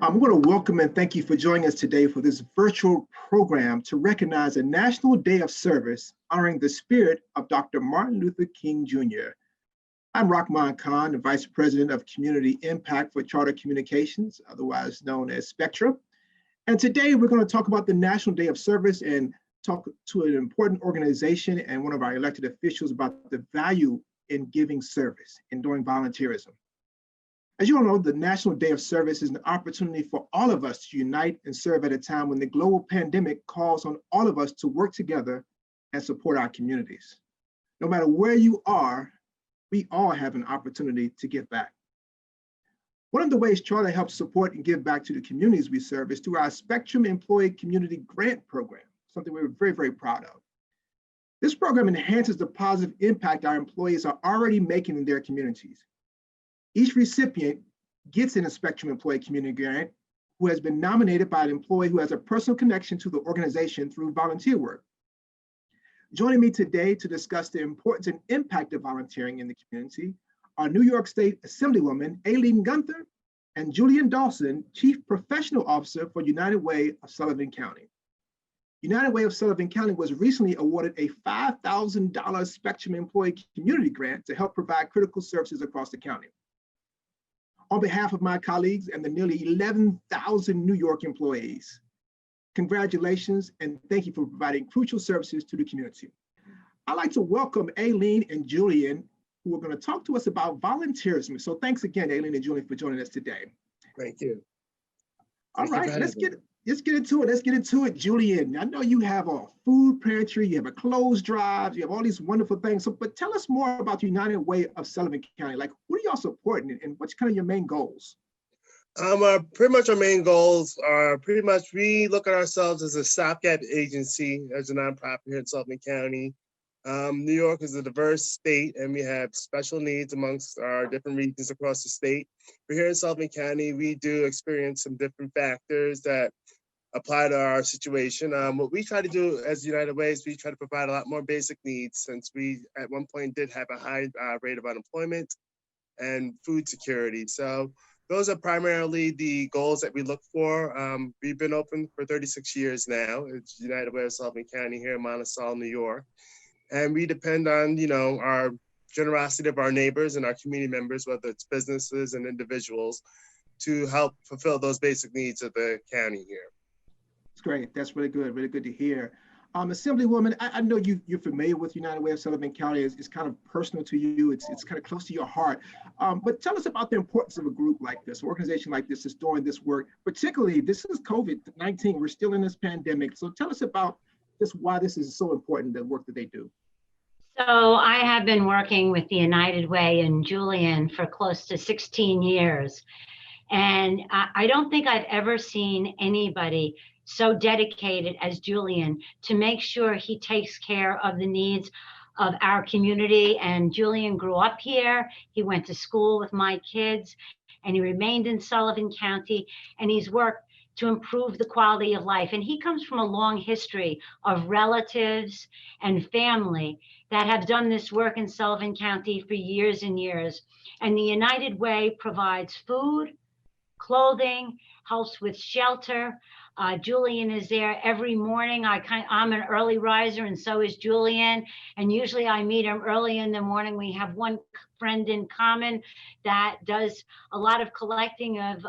I'm going to welcome and thank you for joining us today for this virtual program to recognize a National Day of Service honoring the spirit of Dr. Martin Luther King Jr. I'm Rahman Khan, the Vice President of Community Impact for Charter Communications, otherwise known as Spectra. And today we're going to talk about the National Day of Service and talk to an important organization and one of our elected officials about the value in giving service and doing volunteerism. As you all know, the National Day of Service is an opportunity for all of us to unite and serve at a time when the global pandemic calls on all of us to work together and support our communities. No matter where you are, we all have an opportunity to give back. One of the ways Charter helps support and give back to the communities we serve is through our Spectrum Employee Community Grant Program, something we're very, very proud of. This program enhances the positive impact our employees are already making in their communities. Each recipient gets an Spectrum Employee Community Grant who has been nominated by an employee who has a personal connection to the organization through volunteer work. Joining me today to discuss the importance and impact of volunteering in the community are New York State Assemblywoman Aileen Gunther and Julian Dawson, Chief Professional Officer for United Way of Sullivan County. United Way of Sullivan County was recently awarded a $5,000 Spectrum Employee Community Grant to help provide critical services across the county. On behalf of my colleagues and the nearly 11,000 New York employees, congratulations and thank you for providing crucial services to the community. I'd like to welcome Aileen and Julian, who are going to talk to us about volunteerism. So thanks again, Aileen and Julian, for joining us today. Thank you. All right, let's get into it. Let's get into it, Julian. I know you have a food pantry, you have a clothes drive, you have all these wonderful things. So, but tell us more about the United Way of Sullivan County. Like, what are y'all supporting and what's kind of your main goals? Pretty much our main goals are we look at ourselves as a stopgap agency, as a nonprofit here in Sullivan County. New York is a diverse state and we have special needs amongst our different regions across the state. But here in Sullivan County, we do experience some different factors that apply to our situation. What we try to do as United Way is we try to provide a lot more basic needs, since we at one point did have a high rate of unemployment and food security. So those are primarily the goals that we look for. We've been open for 36 years now. It's United Way of Sullivan County here in Monticello, New York. And we depend on, our generosity of our neighbors and our community members, whether it's businesses and individuals, to help fulfill those basic needs of the county here. That's great. That's really good to hear. Assemblywoman, I know you're familiar with United Way of Sullivan County. It's kind of personal to you. It's kind of close to your heart. But tell us about the importance of a group like this, an organization like this that's doing this work. Particularly, this is COVID-19. We're still in this pandemic. So tell us about just why this is so important, the work that they do. So I have been working with the United Way and Julian for close to 16 years. And I don't think I've ever seen anybody so dedicated as Julian to make sure he takes care of the needs of our community. And Julian grew up here. He went to school with my kids and he remained in Sullivan County, and he's worked to improve the quality of life. And he comes from a long history of relatives and family that have done this work in Sullivan County for years and years. And the United Way provides food, clothing, helps with shelter. Julian is there every morning. I'm an early riser, and so is Julian. And usually I meet him early in the morning. We have one friend in common that does a lot of collecting of,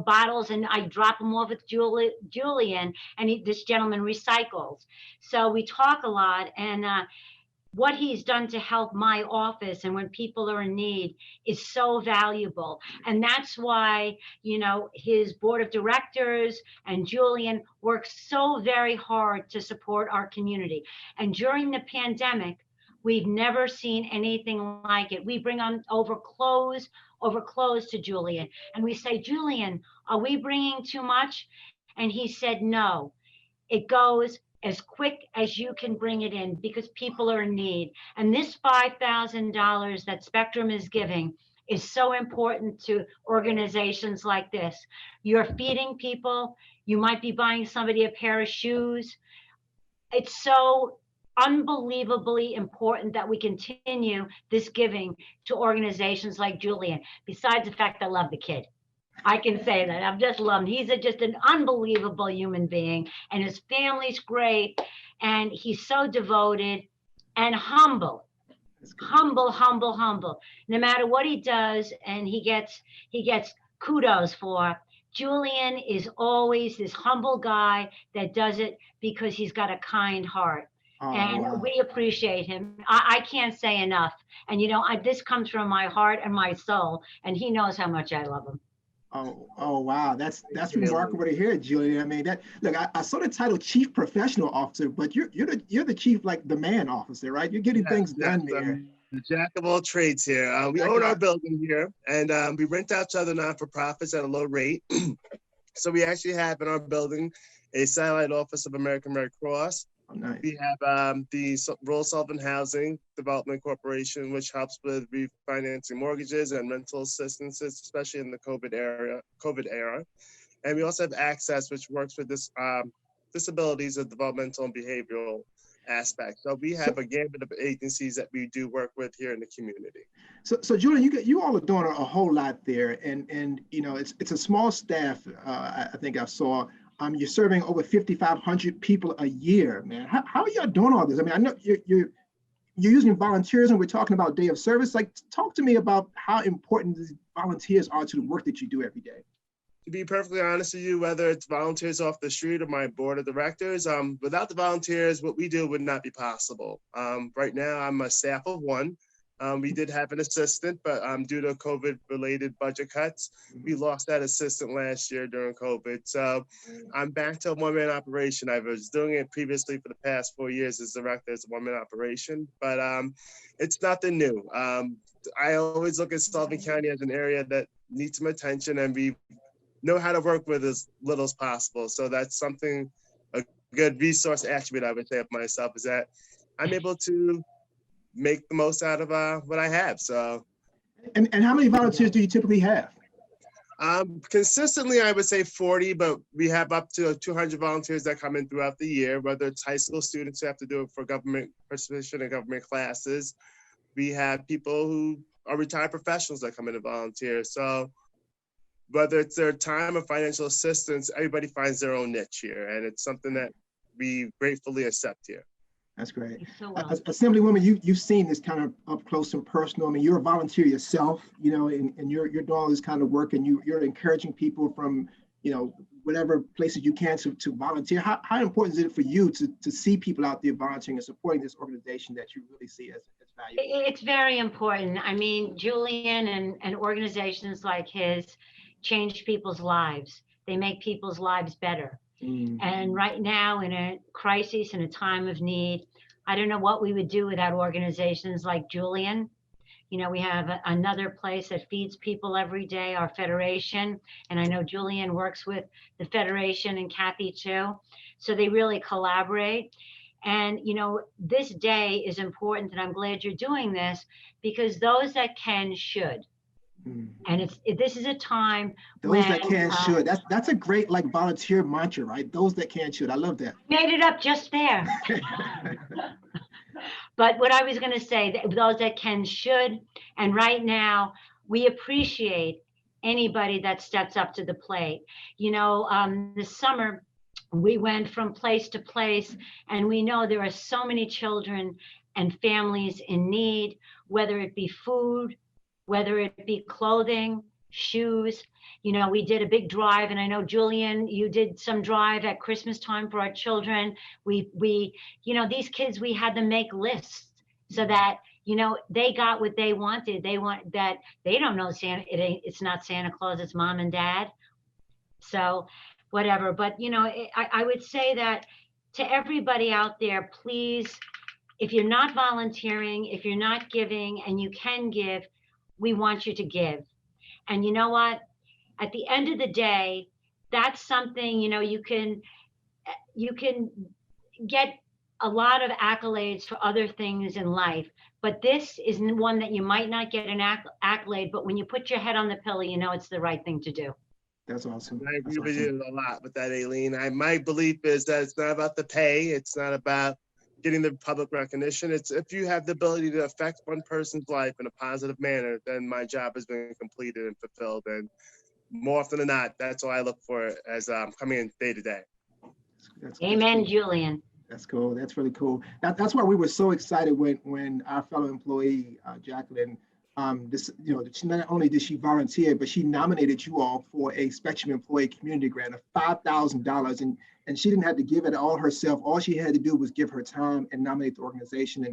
bottles, and I drop them off with Julian, and this gentleman recycles. So we talk a lot, and what he's done to help my office and when people are in need is so valuable. And that's why, his board of directors and Julian works so very hard to support our community. And during the pandemic, we've never seen anything like it. We bring on over clothes to Julian. And we say, Julian, are we bringing too much? And he said, no, it goes as quick as you can bring it in because people are in need. And this $5,000 that Spectrum is giving is so important to organizations like this. You're feeding people. You might be buying somebody a pair of shoes. It's so unbelievably important that we continue this giving to organizations like Julian, besides the fact I love the kid. I can say that. I've just loved him. He's just an unbelievable human being, and his family's great, and he's so devoted and humble. Humble, humble, humble. No matter what he does, and he gets kudos for. Julian is always this humble guy that does it because he's got a kind heart. Oh, And wow. we appreciate him. I can't say enough. And this comes from my heart and my soul, and he knows how much I love him. Oh, wow. That's Really. remarkable to hear, Julian. I mean, that look, I saw the title Chief Professional Officer, but you're the chief, like the man officer, right? You're getting Yes, things yes, done there. the jack of all trades here. We Jack own of our all- building here, and we rent out to other non-for-profits at a low rate. So we actually have in our building a satellite office of American Red Cross. Oh, nice. We have the Rural Sullivan Housing Development Corporation, which helps with refinancing mortgages and rental assistances, especially in the COVID era. And we also have Access, which works with disabilities of developmental and behavioral aspects. So we have a gambit of agencies that we do work with here in the community. So Julian, you all are doing a whole lot there, and it's a small staff. I think I saw. You're serving over 5,500 people a year, man. How are y'all doing all this? I mean, I know you're using volunteers, and we're talking about day of service. Like, talk to me about how important these volunteers are to the work that you do every day. To be perfectly honest with you, whether it's volunteers off the street or my board of directors, without the volunteers, what we do would not be possible. Right now, I'm a staff of one. We did have an assistant, but due to COVID-related budget cuts, we lost that assistant last year during COVID. So I'm back to a one-man operation. I was doing it previously for the past 4 years as director as a one-man operation, but it's nothing new. I always look at Sullivan County as an area that needs some attention, and we know how to work with as little as possible. So that's something, a good resource attribute I would say of myself, is that I'm able to make the most out of what I have. So, And how many volunteers do you typically have? Consistently, I would say 40, but we have up to 200 volunteers that come in throughout the year, whether it's high school students who have to do it for government participation and government classes. We have people who are retired professionals that come in and volunteer. So whether it's their time or financial assistance, everybody finds their own niche here. And it's something that we gratefully accept here. That's great. So well. Assemblywoman, you've seen this kind of up close and personal. I mean, you're a volunteer yourself, and you're doing all this kind of work, and you're encouraging people from, whatever places you can to volunteer. How important is it for you to see people out there volunteering and supporting this organization that you really see as valuable? It's very important. I mean, Julian and organizations like his change people's lives. They make people's lives better. And right now, in a crisis, in a time of need, I don't know what we would do without organizations like Julian. We have another place that feeds people every day, our federation. And I know Julian works with the federation and Kathy too. So they really collaborate. And, this day is important, and I'm glad you're doing this, because those that can should. And this is a time Those that can should. That's a great volunteer mantra, right? Those that can should. I love that. Made it up just there. But what I was going to say, those that can should. And right now, we appreciate anybody that steps up to the plate. This summer, we went from place to place, and we know there are so many children and families in need, whether it be food, whether it be clothing, shoes. We did a big drive, and I know, Julian, you did some drive at Christmas time for our children. We these kids, we had them make lists so that, they got what they wanted. They want that. They don't know Santa. It's not Santa Claus, it's mom and dad. So whatever. But, I would say that to everybody out there, please, if you're not volunteering, if you're not giving, and you can give, we want you to give. And you know what? At the end of the day, that's something, you can get a lot of accolades for other things in life, but this is one that you might not get an accolade, but when you put your head on the pillow, it's the right thing to do. That's awesome. I agree with you a lot with that, Aileen. My belief is that it's not about the pay. It's not about getting the public recognition. It's if you have the ability to affect one person's life in a positive manner, then my job has been completed and fulfilled. And more often than not, that's all I look for as coming in day to day. Amen, cool. Julian. That's cool. That's really cool. That's why we were so excited when our fellow employee Jacqueline, she not only did she volunteer, but she nominated you all for a Spectrum Employee Community Grant of $5,000, and she didn't have to give it all herself. All she had to do was give her time and nominate the organization.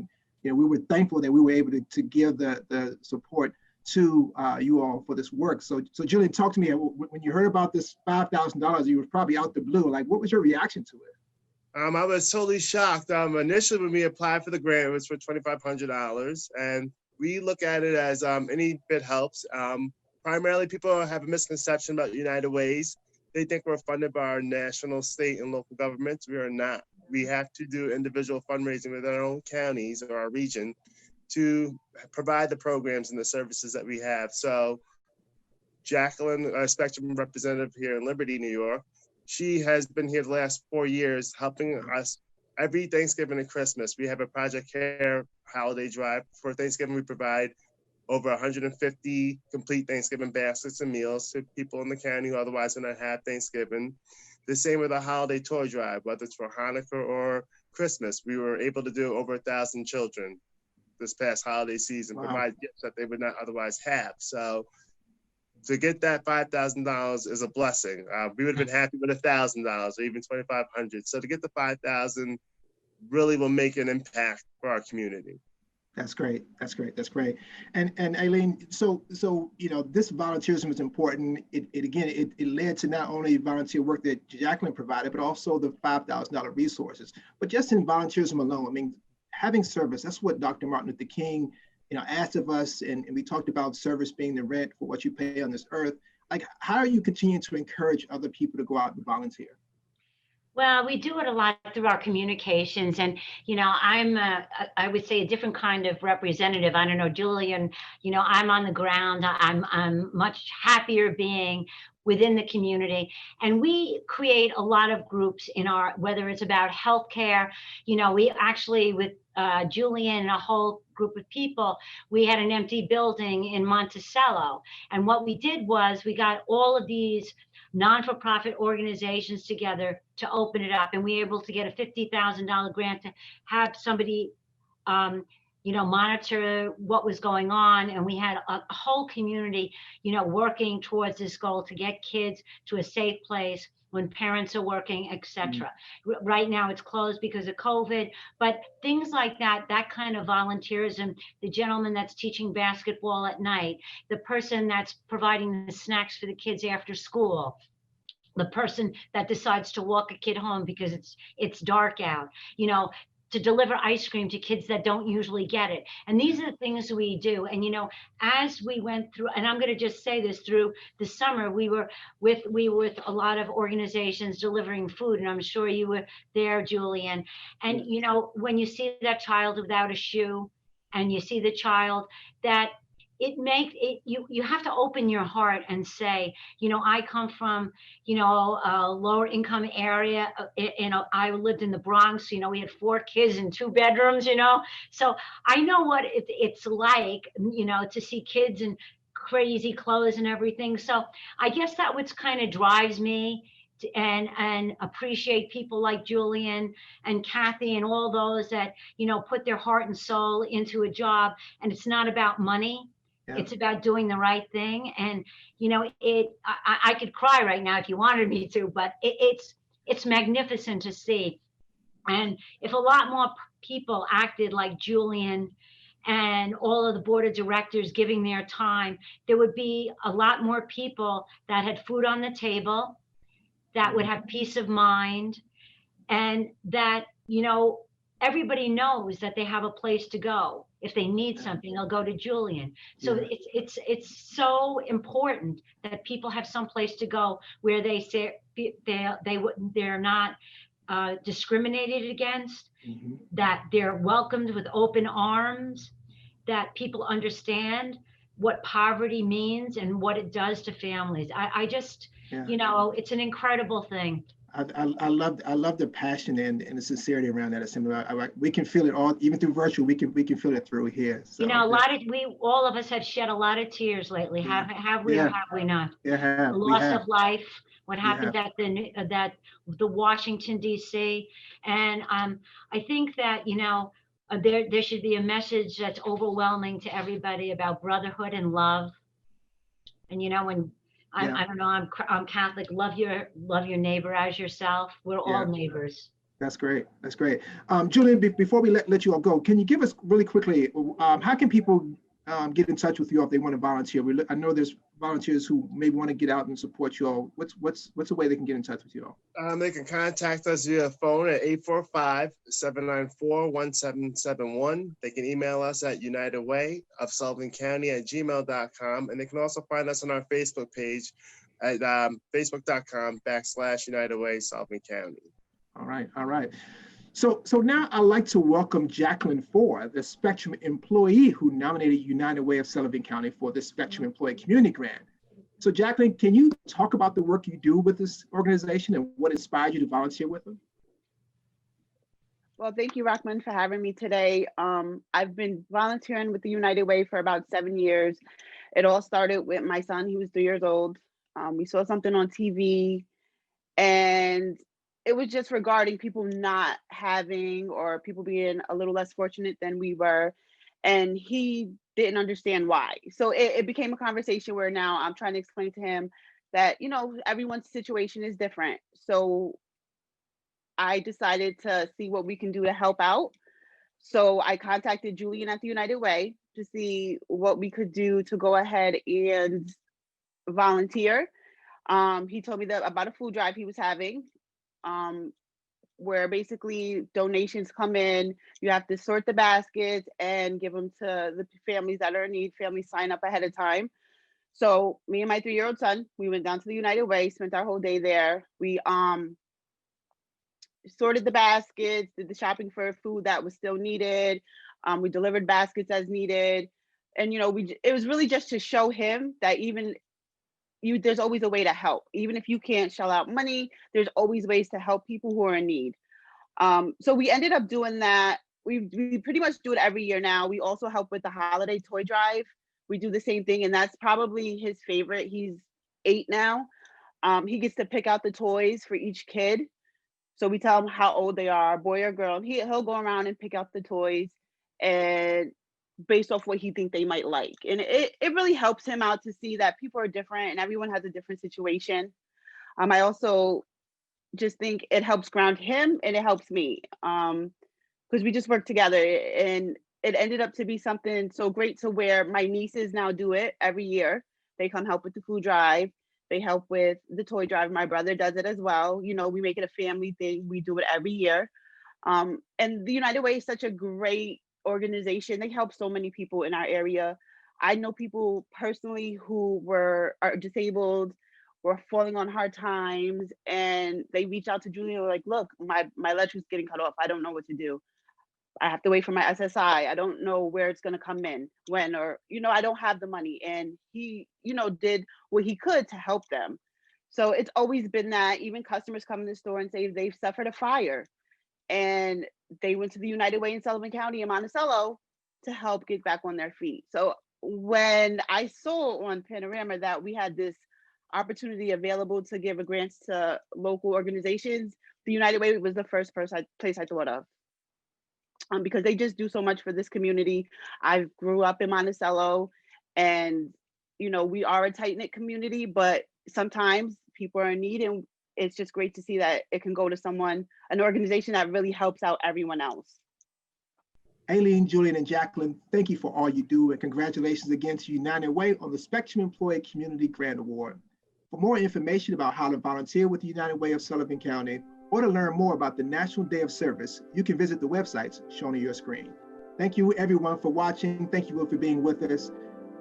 And we were thankful that we were able to give the support to you all for this work. So Julian, talk to me. When you heard about this $5,000, you were probably out the blue. Like, what was your reaction to it? I was totally shocked. Initially, when we applied for the grant, it was for $2,500, and we look at it as any bit helps. Primarily, people have a misconception about United Ways. They think we're funded by our national, state, and local governments. We are not. We have to do individual fundraising within our own counties or our region to provide the programs and the services that we have. So Jacqueline, a Spectrum representative here in Liberty, New York, she has been here the last 4 years helping us every Thanksgiving and Christmas. We have a Project Care holiday drive. For Thanksgiving, we provide over 150 complete Thanksgiving baskets and meals to people in the county who otherwise would not have Thanksgiving. The same with a holiday toy drive, whether it's for Hanukkah or Christmas. We were able to do over 1,000 children this past holiday season, wow, provide gifts that they would not otherwise have. So to get that $5,000 is a blessing. We would have been happy with $1,000 or even $2,500. So to get the $5,000 really will make an impact for our community. That's great. That's great. That's great. And Aileen, so this volunteerism is important. It led to not only volunteer work that Jacqueline provided, but also the $5,000 resources. But just in volunteerism alone, I mean, having service, that's what Dr. Martin Luther King, asked of us, and we talked about service being the rent for what you pay on this earth. Like, how are you continuing to encourage other people to go out and volunteer? Well, we do it a lot through our communications, and I'm I would say a different kind of representative. I don't know, Julian. I'm on the ground. I'm much happier being within the community, and we create a lot of groups in our, whether it's about healthcare. We actually, with Julian and a whole group of people, we had an empty building in Monticello, and what we did was we got all of these non-for-profit organizations together to open it up, and we were able to get a $50,000 grant to have somebody monitor what was going on. And we had a whole community working towards this goal to get kids to a safe place when parents are working, etc. Right now it's closed because of COVID, but things like that kind of volunteerism, the gentleman that's teaching basketball at night, the person that's providing the snacks for the kids after school, the person that decides to walk a kid home because it's dark out, to deliver ice cream to kids that don't usually get it. And these are the things we do. And, as we went through, and I'm going to just say this, through the summer, we were with a lot of organizations delivering food. And I'm sure you were there, Julian. And, when you see that child without a shoe, and you see the child that it makes it, you have to open your heart and say, I come from, a lower income area. I lived in the Bronx, we had 4 kids in 2 bedrooms, so I know what it's like, to see kids in crazy clothes and everything. So I guess that what's kind of drives me and appreciate people like Julian and Kathy and all those that, put their heart and soul into a job. And it's not about money. Yeah. It's about doing the right thing. And, I could cry right now if you wanted me to, but it's magnificent to see. And if a lot more people acted like Julian and all of the board of directors giving their time, there would be a lot more people that had food on the table, that would have peace of mind, and that, everybody knows that they have a place to go. If they need something, they'll go to Julian. So it's so important that people have some place to go where they say they're not discriminated against, that they're welcomed with open arms, that people understand what poverty means and what it does to families. I just, it's an incredible thing. I love the passion and the sincerity around that assembly. We can feel it all, even through virtual. We can feel it through here. So You know, all of us have shed a lot of tears lately. Yeah. Have we or Yeah. have we not? yeah, The we loss have. of life, what We happened have. at the Washington D.C. And I think that there should be a message that's overwhelming to everybody about brotherhood and love. And when Yeah. I don't know, I'm Catholic. Love your neighbor as yourself. We're all Yeah. neighbors. That's great. That's great. Julian, before we let you all go, can you give us really quickly, how can people get in touch with you if they want to volunteer? I know there's volunteers who may want to get out and support you all. What's a way they can get in touch with you all? They can contact us via phone at 845-794-1771. They can email us at unitedwayofsullivancounty@gmail.com. And they can also find us on our Facebook page at facebook.com/United Way Sullivan County. All right. All right. So now I'd like to welcome Jacqueline Ford, the Spectrum employee who nominated United Way of Sullivan County for the Spectrum Employee Community Grant. So Jacqueline, can you talk about the work you do with this organization and what inspired you to volunteer with them? Well, thank you, Rockman, for having me today. I've been volunteering with the United Way for about 7 years. It all started with my son. He was 3 years old. We saw something on TV, and it was just regarding people not having, or people being a little less fortunate than we were. And he didn't understand why. So it became a conversation where now I'm trying to explain to him that, everyone's situation is different. So I decided to see what we can do to help out. So I contacted Julian at the United Way to see what we could do to go ahead and volunteer. He told me that about a food drive he was having, where basically donations come in, you have to sort the baskets and give them to the families that are in need. Families sign up ahead of time. So me and my 3-year-old son, we went down to the United Way, spent our whole day there. We sorted the baskets, did the shopping for food that was still needed. We delivered baskets as needed. And, it was really just to show him that there's always a way to help. Even if you can't shell out money, there's always ways to help people who are in need. So we ended up doing that. We pretty much do it every year now. We also help with the holiday toy drive. We do the same thing, and that's probably his favorite. He's 8 now. He gets to pick out the toys for each kid. So we tell him how old they are, boy or girl. And he'll go around and pick out the toys, and based off what he thinks they might like. And it really helps him out to see that people are different and everyone has a different situation. I also just think it helps ground him and it helps me, because we just work together, and it ended up to be something so great to where my nieces now do it every year. They come help with the food drive. They help with the toy drive. My brother does it as well. We make it a family thing. We do it every year. And the United Way is such a great organization. They help so many people in our area. I know people personally who are disabled, were falling on hard times, and they reach out to Julian, like, look, my electric's getting cut off. I don't know what to do. I have to wait for my SSI. I don't know where it's going to come in, when, or, I don't have the money. And he, did what he could to help them. So it's always been that. Even customers come in the store and say they've suffered a fire and they went to the United Way in Sullivan County in Monticello to help get back on their feet. So when I saw on Panorama that we had this opportunity available to give a grants to local organizations, the United Way was the first place I thought of. Because they just do so much for this community. I grew up in Monticello, and we are a tight-knit community, but sometimes people are in need, and it's just great to see that it can go to an organization that really helps out everyone else. Aileen, Julian, and Jacqueline, thank you for all you do, and congratulations again to United Way on the Spectrum Employee Community Grant Award. For more information about how to volunteer with the United Way of Sullivan County, or to learn more about the National Day of Service, you can visit the websites shown on your screen. Thank you everyone for watching. Thank you for being with us.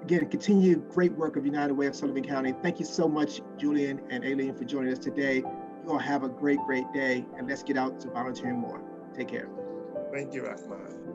Again, continue great work of United Way of Sullivan County. Thank you so much, Julian and Aileen, for joining us today. You all have a great, great day, and let's get out to volunteering more. Take care. Thank you, Rahman.